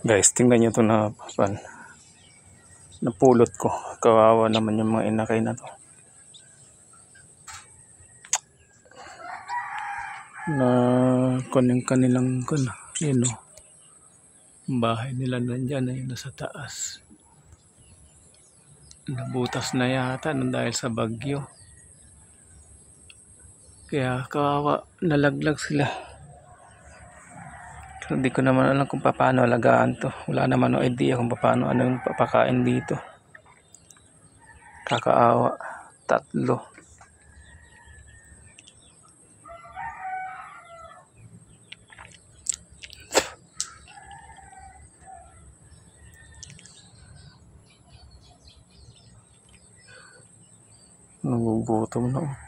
Guys, tingnan nyo ito na napulot ko. Kawawa naman yung mga inakay na to. Na yung kanilang yun o. Bahay nila nandyan na yun sa taas. Nabutas na yata dahil sa bagyo. Kaya kawawa, nalaglag sila. Hindi ko naman alam kung paano alagaan to. Wala naman no idea kung paano yung papakain dito. Kakaawa. 3. Nagugutom na.